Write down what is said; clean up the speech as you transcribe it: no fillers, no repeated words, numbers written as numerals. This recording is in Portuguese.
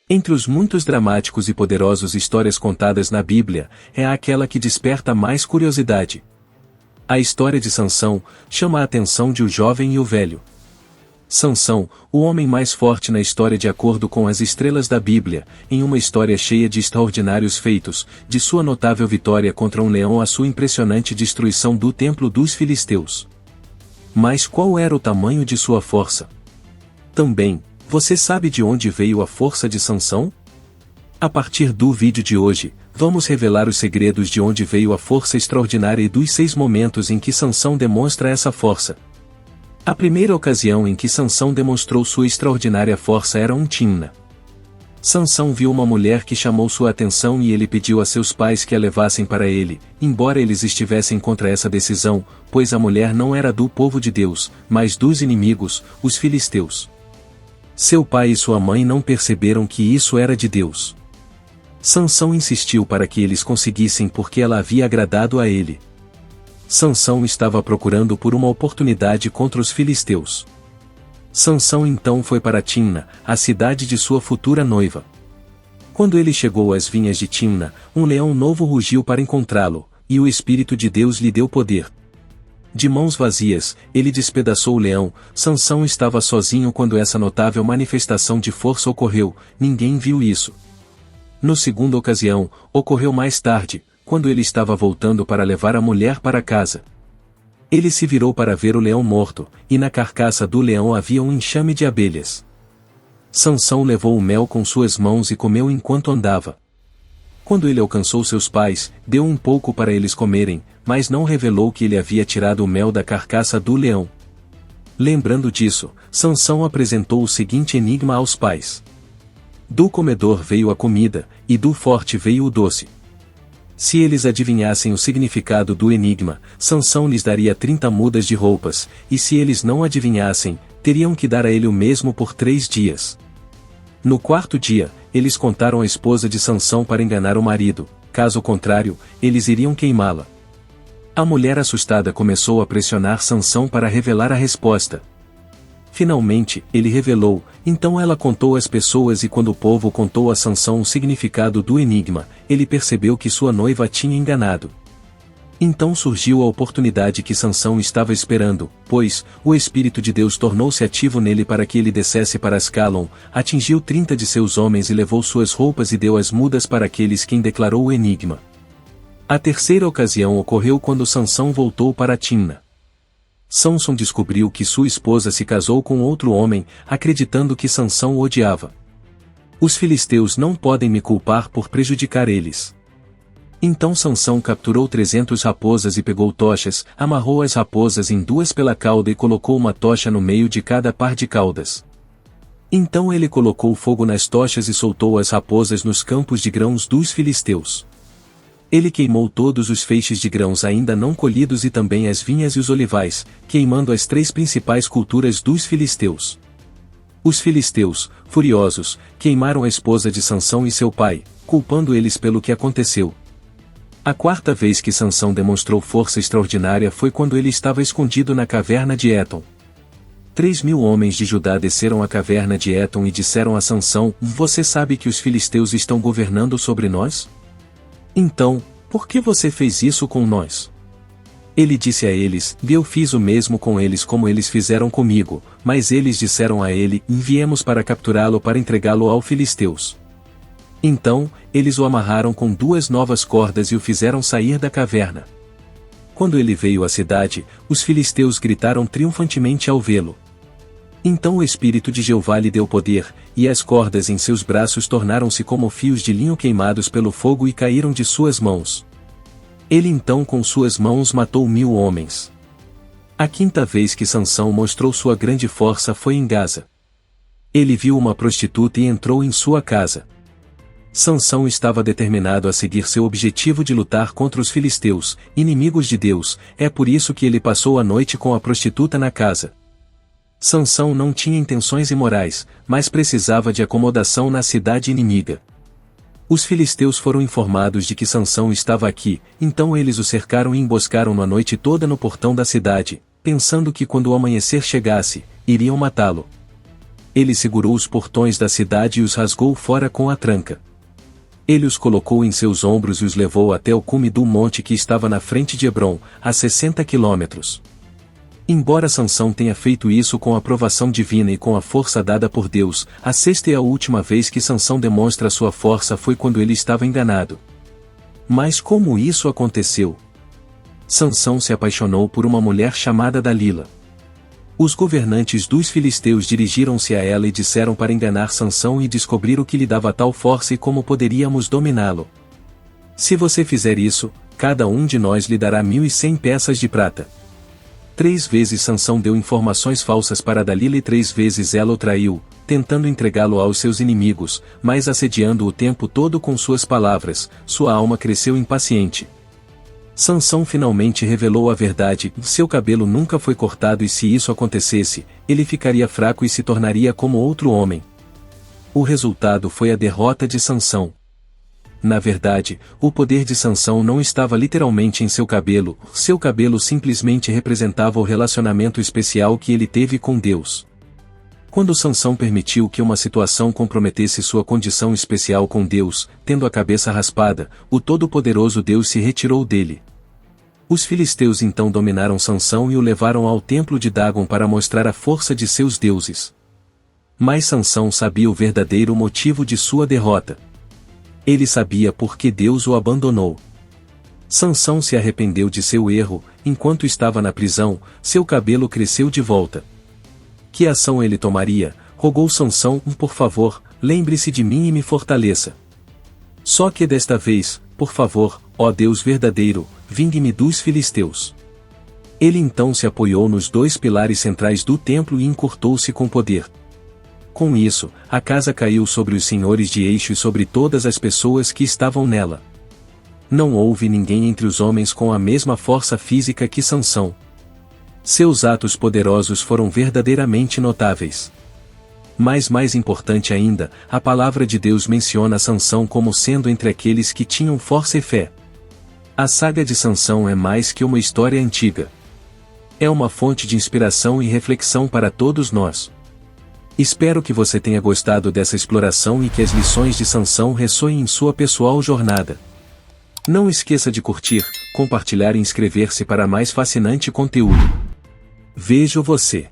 Entre os muitos dramáticos e poderosos histórias contadas na Bíblia, é aquela que desperta mais curiosidade. A história de Sansão chama a atenção de o jovem e o velho. Sansão, o homem mais forte na história de acordo com as estrelas da Bíblia, em uma história cheia de extraordinários feitos, de sua notável vitória contra um leão à sua impressionante destruição do templo dos filisteus. Mas qual era o tamanho de sua força? Também, você sabe de onde veio a força de Sansão? A partir do vídeo de hoje, vamos revelar os segredos de onde veio a força extraordinária e dos 6 momentos em que Sansão demonstra essa força. A primeira ocasião em que Sansão demonstrou sua extraordinária força era em Timna. Sansão viu uma mulher que chamou sua atenção e ele pediu a seus pais que a levassem para ele, embora eles estivessem contra essa decisão, pois a mulher não era do povo de Deus, mas dos inimigos, os filisteus. Seu pai e sua mãe não perceberam que isso era de Deus. Sansão insistiu para que eles conseguissem porque ela havia agradado a ele. Sansão estava procurando por uma oportunidade contra os filisteus. Sansão então foi para Timna, a cidade de sua futura noiva. Quando ele chegou às vinhas de Timna, um leão novo rugiu para encontrá-lo, e o Espírito de Deus lhe deu poder. De mãos vazias, ele despedaçou o leão. Sansão estava sozinho quando essa notável manifestação de força ocorreu, ninguém viu isso. No segunda ocasião, ocorreu mais tarde, quando ele estava voltando para levar a mulher para casa. Ele se virou para ver o leão morto, e na carcaça do leão havia um enxame de abelhas. Sansão levou o mel com suas mãos e comeu enquanto andava. Quando ele alcançou seus pais, deu um pouco para eles comerem, mas não revelou que ele havia tirado o mel da carcaça do leão. Lembrando disso, Sansão apresentou o seguinte enigma aos pais. Do comedor veio a comida, e do forte veio o doce. Se eles adivinhassem o significado do enigma, Sansão lhes daria 30 mudas de roupas, e se eles não adivinhassem, teriam que dar a ele o mesmo por 3 dias. No quarto dia, eles contaram a esposa de Sansão para enganar o marido, caso contrário, eles iriam queimá-la. A mulher assustada começou a pressionar Sansão para revelar a resposta. Finalmente, ele revelou, então ela contou às pessoas e quando o povo contou a Sansão o significado do enigma, ele percebeu que sua noiva tinha enganado. Então surgiu a oportunidade que Sansão estava esperando, pois, o Espírito de Deus tornou-se ativo nele para que ele descesse para Ascalon, atingiu 30 de seus homens e levou suas roupas e deu as mudas para aqueles quem declarou o enigma. A terceira ocasião ocorreu quando Sansão voltou para Timna. Sansão descobriu que sua esposa se casou com outro homem, acreditando que Sansão o odiava. Os filisteus não podem me culpar por prejudicar eles. Então Sansão capturou 300 raposas e pegou tochas, amarrou as raposas em 2 pela cauda e colocou uma tocha no meio de cada par de caudas. Então ele colocou fogo nas tochas e soltou as raposas nos campos de grãos dos filisteus. Ele queimou todos os feixes de grãos ainda não colhidos e também as vinhas e os olivais, queimando as 3 principais culturas dos filisteus. Os filisteus, furiosos, queimaram a esposa de Sansão e seu pai, culpando eles pelo que aconteceu. A quarta vez que Sansão demonstrou força extraordinária foi quando ele estava escondido na caverna de Etam. 3.000 homens de Judá desceram à caverna de Etam e disseram a Sansão: "Você sabe que os filisteus estão governando sobre nós? Então, por que você fez isso com nós?" Ele disse a eles: "Eu fiz o mesmo com eles como eles fizeram comigo", mas eles disseram a ele: "Enviemos para capturá-lo para entregá-lo aos filisteus." Então, eles o amarraram com 2 novas cordas e o fizeram sair da caverna. Quando ele veio à cidade, os filisteus gritaram triunfantemente ao vê-lo. Então o Espírito de Jeová lhe deu poder, e as cordas em seus braços tornaram-se como fios de linho queimados pelo fogo e caíram de suas mãos. Ele então com suas mãos matou 1.000 homens. A quinta vez que Sansão mostrou sua grande força foi em Gaza. Ele viu uma prostituta e entrou em sua casa. Sansão estava determinado a seguir seu objetivo de lutar contra os filisteus, inimigos de Deus, é por isso que ele passou a noite com a prostituta na casa. Sansão não tinha intenções imorais, mas precisava de acomodação na cidade inimiga. Os filisteus foram informados de que Sansão estava aqui, então eles o cercaram e emboscaram-no a noite toda no portão da cidade, pensando que quando o amanhecer chegasse, iriam matá-lo. Ele segurou os portões da cidade e os rasgou fora com a tranca. Ele os colocou em seus ombros e os levou até o cume do monte que estava na frente de Hebrom, a 60 quilômetros. Embora Sansão tenha feito isso com a aprovação divina e com a força dada por Deus, a sexta e a última vez que Sansão demonstra sua força foi quando ele estava enganado. Mas como isso aconteceu? Sansão se apaixonou por uma mulher chamada Dalila. Os governantes dos filisteus dirigiram-se a ela e disseram para enganar Sansão e descobrir o que lhe dava tal força e como poderíamos dominá-lo. Se você fizer isso, cada um de nós lhe dará 1.100 peças de prata. 3 vezes Sansão deu informações falsas para Dalila e 3 vezes ela o traiu, tentando entregá-lo aos seus inimigos, mas assediando-o o tempo todo com suas palavras. Sua alma cresceu impaciente. Sansão finalmente revelou a verdade: seu cabelo nunca foi cortado e se isso acontecesse, ele ficaria fraco e se tornaria como outro homem. O resultado foi a derrota de Sansão. Na verdade, o poder de Sansão não estava literalmente em seu cabelo simplesmente representava o relacionamento especial que ele teve com Deus. Quando Sansão permitiu que uma situação comprometesse sua condição especial com Deus, tendo a cabeça raspada, o todo-poderoso Deus se retirou dele. Os filisteus então dominaram Sansão e o levaram ao templo de Dagon para mostrar a força de seus deuses. Mas Sansão sabia o verdadeiro motivo de sua derrota. Ele sabia por que Deus o abandonou. Sansão se arrependeu de seu erro. Enquanto estava na prisão, seu cabelo cresceu de volta. Que ação ele tomaria? Rogou Sansão: por favor, lembre-se de mim e me fortaleça. Só que desta vez, por favor, ó Deus verdadeiro, vingue-me dos filisteus. Ele então se apoiou nos 2 pilares centrais do templo e encurtou-se com poder. Com isso, a casa caiu sobre os senhores de Eixo e sobre todas as pessoas que estavam nela. Não houve ninguém entre os homens com a mesma força física que Sansão. Seus atos poderosos foram verdadeiramente notáveis. Mas mais importante ainda, a palavra de Deus menciona Sansão como sendo entre aqueles que tinham força e fé. A saga de Sansão é mais que uma história antiga. É uma fonte de inspiração e reflexão para todos nós. Espero que você tenha gostado dessa exploração e que as lições de Sansão ressoem em sua pessoal jornada. Não esqueça de curtir, compartilhar e inscrever-se para mais fascinante conteúdo. Vejo você.